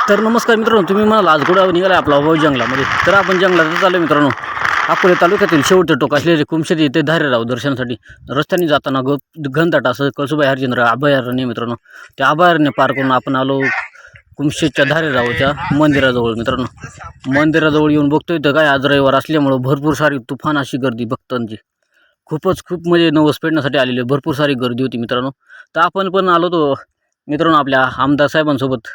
तर नमस्कार मित्रांनो, तुम्ही म्हणाल आज कुठं निघाला आपला भाऊ जंगलामध्ये. तर आपण जंगलात चाललो मित्रांनो. अकोले तालुक्यातील शेवटचे टोक असलेले कुमशेती ते धारेराव दर्शनासाठी रस्त्याने जाताना घनदाट असं कळसुबाई हरिश्चंद्र अभयारण्य मित्रांनो. त्या अभयारण्य पार करून आपण आलो कुमशेतच्या धारेरावच्या मंदिराजवळ मित्रांनो. मंदिराजवळ येऊन बघतोय तर काय आज रविवार असल्यामुळं भरपूर सारी तुफान अशी गर्दी भक्तांची. खूप म्हणजे नवस पेटण्यासाठी आलेली भरपूर सारी गर्दी होती मित्रांनो. तर आपण पण आलो तो मित्रांनो आपल्या आमदार साहेबांसोबत.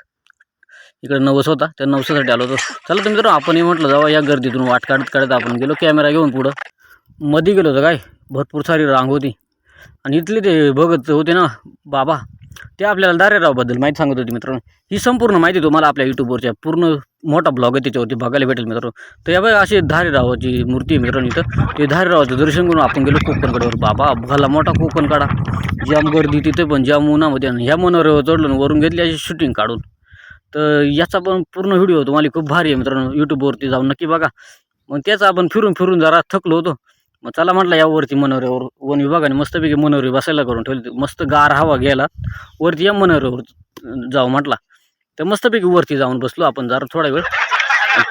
इकडे नवस होता, त्या नवसासाठी आलो होतो. चला तर मित्रांनो आपणही म्हटलं जावा या गर्दीतून वाट काढत आपण गेलो. कॅमेरा घेऊन पुढं मध्ये गेलो होतं. काय भरपूर सारी रांग होती आणि इथले ते बघत होते ना बाबा, ते आपल्याला धारेरावबद्दल माहिती सांगत होते मित्रांनो. ही संपूर्ण माहिती तुम्हाला आपल्या यूट्यूबवरच्या पूर्ण मोठा ब्लॉग आहे त्याच्यावरती बघायला भेटेल मित्रांनो. तर या बघा अशी धारेरावाची मूर्ती आहे मित्रांनो. इथं ते धारेरावाचं दर्शन करून आपण गेलो कोकणकड्यावर. बाबा भला मोठा कोकणकडा, जाम गर्दी तिथे पण जाम उन्हामध्ये. आणि ह्या मनोऱ्यावर चढलो वरून घेतली अशी शूटिंग काढून. तर याचा पण पूर्ण व्हिडिओ तुम्हाला खूप भारी आहे मित्रांनो, यूट्यूबवरती जाऊन नक्की बघा. मग त्याचा आपण फिरून जरा थकलो होतो. मग चला म्हटलं यावरती मनोऱ्यावर वन विभागाने मस्तपैकी मनोरे बसायला करून ठेवली. मस्त गार हवा घ्यायला वरती या मनोऱ्यावर जाऊ म्हटला. तर मस्तपैकी वरती जाऊन बसलो आपण जरा थोडा वेळ.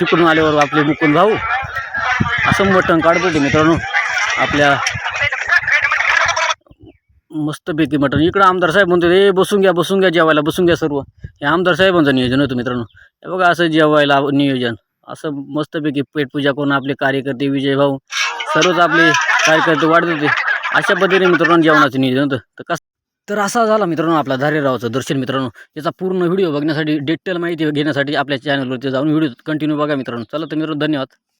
तिकडून आल्यावर आपले मुकुंद भाऊ असं मटण काढत होते मित्रांनो आपल्या मस्तपैकी मटण. इकडं आमदार साहेब म्हणतो ए बसून घ्या जेवायला, बसून घ्या सर्व. हे आमदार साहेबांचं नियोजन होतं मित्रांनो. हे बघा असं जेवायला नियोजन, असं मस्तपैकी पेटपूजा करून आपले कार्यकर्ते विजय भाऊ सर्वच आपले कार्यकर्ते वाढत होते. अशा पद्धतीने मित्रांनो जेवणाचं नियोजन होतं. तर असा झाला मित्रांनो आपला धारेरावचं दर्शन मित्रांनो. याचा पूर्ण व्हिडिओ बघण्यासाठी डिटेल माहिती घेण्यासाठी आपल्या चॅनलवरती जाऊन व्हिडिओ कंटिन्यू बघा मित्रांनो. चला तर मित्रांनो धन्यवाद.